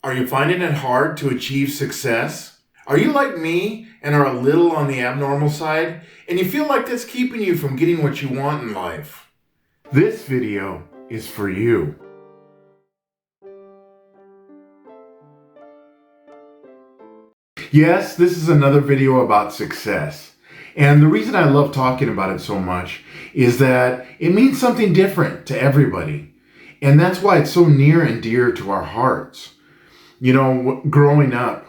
Are you finding it hard to achieve success? Are you like me and are a little on the abnormal side, and you feel like that's keeping you from getting what you want in life? This video is for you. Yes, this is another video about success. And the reason I love talking about it so much is that it means something different to everybody. And that's why it's so near and dear to our hearts. You know, growing up,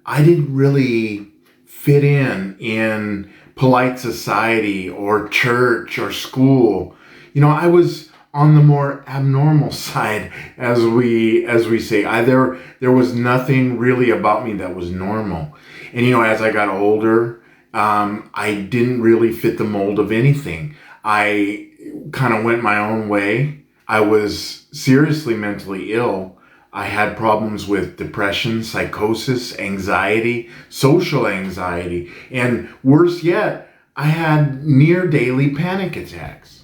I didn't really fit in polite society or church or school. You know, I was on the more abnormal side, as we say. There was nothing really about me that was normal. And you know, as I got older, I didn't really fit the mold of anything. I kind of went my own way. I was seriously mentally ill. I had problems with depression, psychosis, anxiety, social anxiety, and worse yet, I had near daily panic attacks.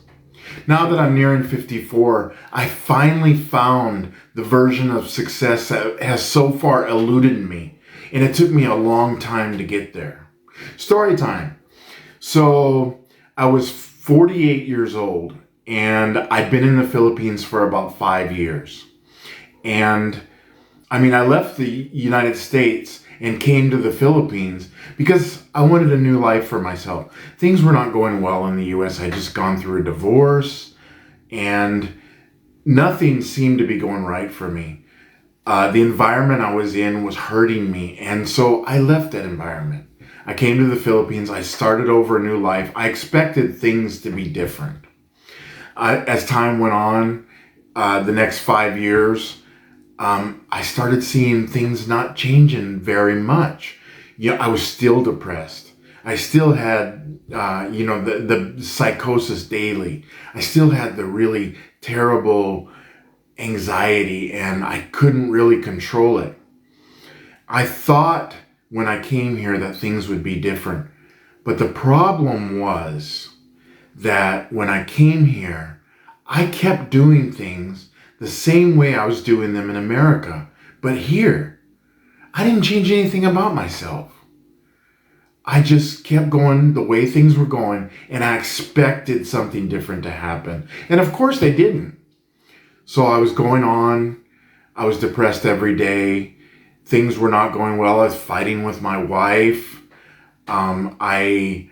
Now that I'm nearing 54, I finally found the version of success that has so far eluded me, and it took me a long time to get there. Story time. So I was 48 years old, and I'd been in the Philippines for about 5 years. And I mean, I left the United States and came to the Philippines because I wanted a new life for myself. Things were not going well in the US. I'd just gone through a divorce and nothing seemed to be going right for me. The environment I was in was hurting me. And so I left that environment. I came to the Philippines. I started over a new life. I expected things to be different. As time went on, the next 5 years, I started seeing things not changing very much. You know, I was still depressed. I still had, the psychosis daily. I still had the really terrible anxiety, and I couldn't really control it. I thought when I came here that things would be different. But the problem was that when I came here, I kept doing things the same way I was doing them in America. But here, I didn't change anything about myself. I just kept going the way things were going, and I expected something different to happen. And of course they didn't. So I was going on, I was depressed every day. Things were not going well. I was fighting with my wife. My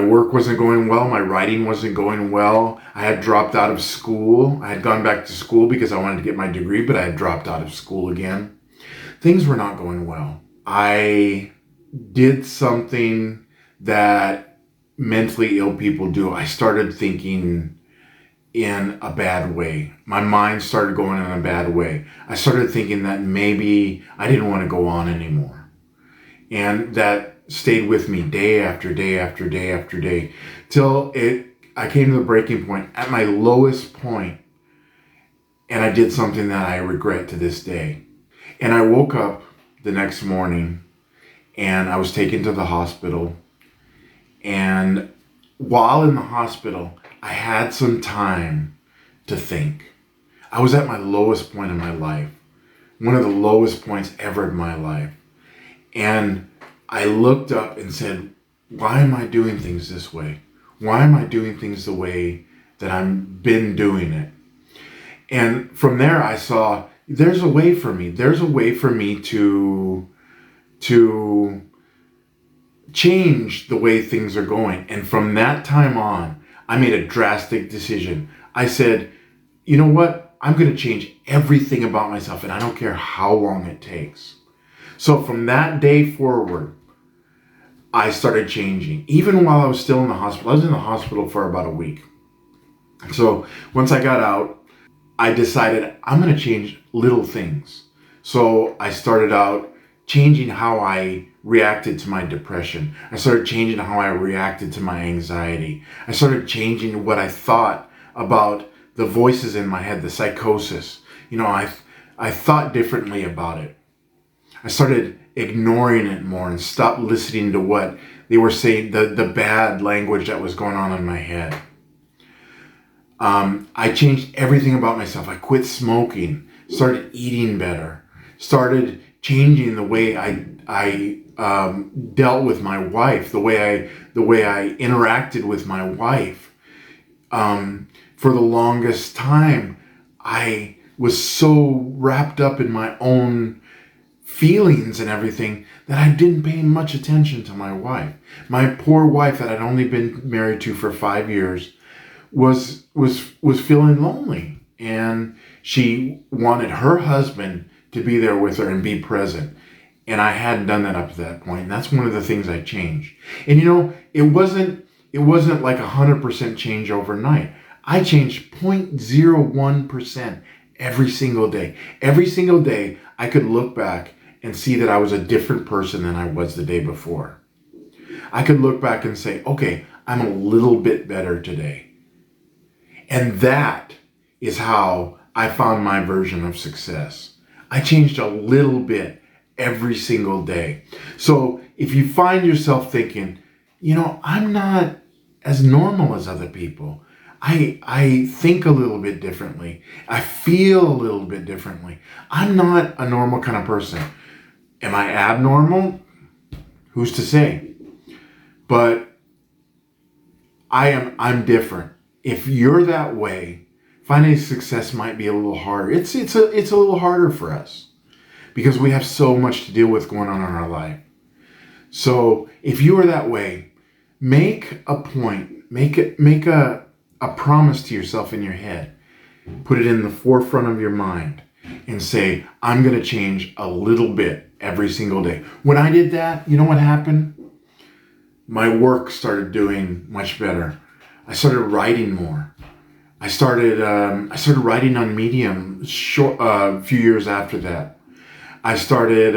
work wasn't going well. My writing wasn't going well. I had dropped out of school. I had gone back to school because I wanted to get my degree, but I had dropped out of school again. Things were not going well. I did something that mentally ill people do. I started thinking in a bad way. My mind started going in a bad way. I started thinking that maybe I didn't want to go on anymore. And that stayed with me day after day after day after day till I came to the breaking point at my lowest point, and I did something that I regret to this day. And I woke up the next morning and I was taken to the hospital, and while in the hospital I had some time to think. I was at my lowest point in my life, one of the lowest points ever in my life, and I looked up and said, why am I doing things this way? Why am I doing things the way that I've been doing it? And from there I saw there's a way for me. There's a way for me to change the way things are going. And from that time on, I made a drastic decision. I said, you know what? I'm going to change everything about myself, and I don't care how long it takes. So from that day forward, I started changing. Even while I was still in the hospital, I was in the hospital for about a week. So once I got out, I decided I'm going to change little things. So I started out changing how I reacted to my depression. I started changing how I reacted to my anxiety. I started changing what I thought about the voices in my head, the psychosis. You know, I thought differently about it. I started ignoring it more and stopped listening to what they were saying, the bad language that was going on in my head. I changed everything about myself. I quit smoking, started eating better, started changing the way I dealt with my wife, the way I interacted with my wife. For the longest time, I was so wrapped up in my own feelings and everything that I didn't pay much attention to my wife. My poor wife that I'd only been married to for 5 years was feeling lonely, and she wanted her husband to be there with her and be present. And I hadn't done that up to that point. And that's one of the things I changed. And it wasn't like 100% change overnight. I changed 0.01% every single day. Every single day I could look back and see that I was a different person than I was the day before. I could look back and say, okay, I'm a little bit better today. And that is how I found my version of success. I changed a little bit every single day. So if you find yourself thinking, I'm not as normal as other people. I think a little bit differently. I feel a little bit differently. I'm not a normal kind of person. Am I abnormal? Who's to say? But I'm different. If you're that way, finding success might be a little harder. It's a little harder for us because we have so much to deal with going on in our life. So if you are that way, make a point, make a promise to yourself in your head. Put it in the forefront of your mind and say, I'm going to change a little bit every single day. When I did that, you know what happened? My work started doing much better. I started writing more. I started writing on Medium a few years after that. I started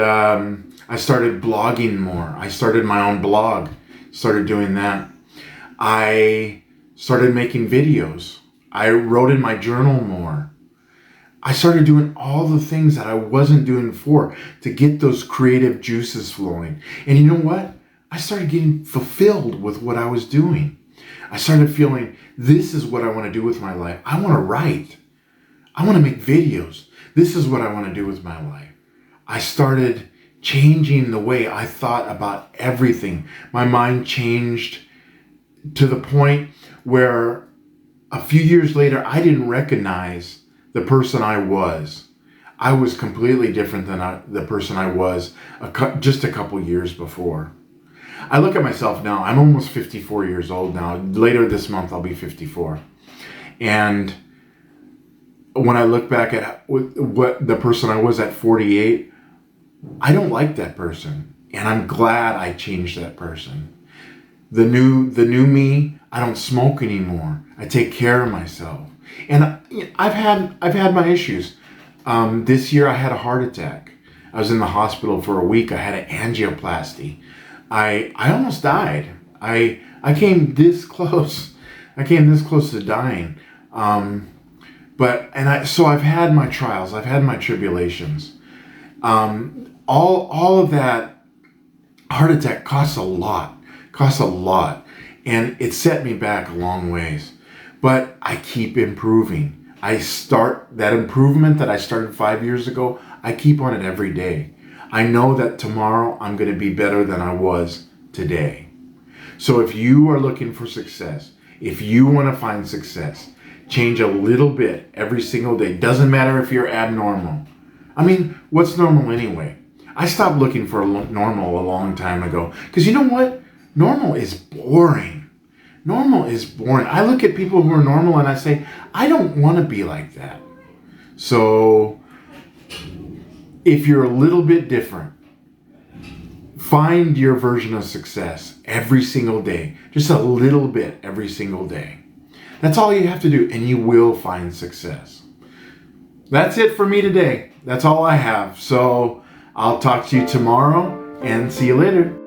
blogging more. I started my own blog. Started doing that. I started making videos. I wrote in my journal more. I started doing all the things that I wasn't doing before to get those creative juices flowing. And you know what? I started getting fulfilled with what I was doing. I started feeling, this is what I want to do with my life. I want to write. I want to make videos. This is what I want to do with my life. I started changing the way I thought about everything. My mind changed to the point where a few years later, I didn't recognize the person I was. I was completely different than the person I was just a couple years before. I look at myself now. I'm almost 54 years old now. Later this month, I'll be 54. And when I look back at what the person I was at 48, I don't like that person. And I'm glad I changed that person. The new me, I don't smoke anymore. I take care of myself. And I've had my issues. This year I had a heart attack. I was in the hospital for a week. I had an angioplasty. I almost died. I came this close. I came this close to dying. So I've had my trials. I've had my tribulations. All of that heart attack costs a lot. And it set me back a long ways. But I keep improving. That improvement that I started 5 years ago, I keep on it every day. I know that tomorrow I'm going to be better than I was today. So if you are looking for success, if you want to find success, change a little bit every single day. Doesn't matter if you're abnormal. I mean, what's normal anyway? I stopped looking for normal a long time ago. Because you know what? Normal is boring. Normal is boring. I look at people who are normal and I say, I don't want to be like that. So if you're a little bit different, find your version of success every single day. Just a little bit every single day. That's all you have to do, and you will find success. That's it for me today. That's all I have. So I'll talk to you tomorrow, and see you later.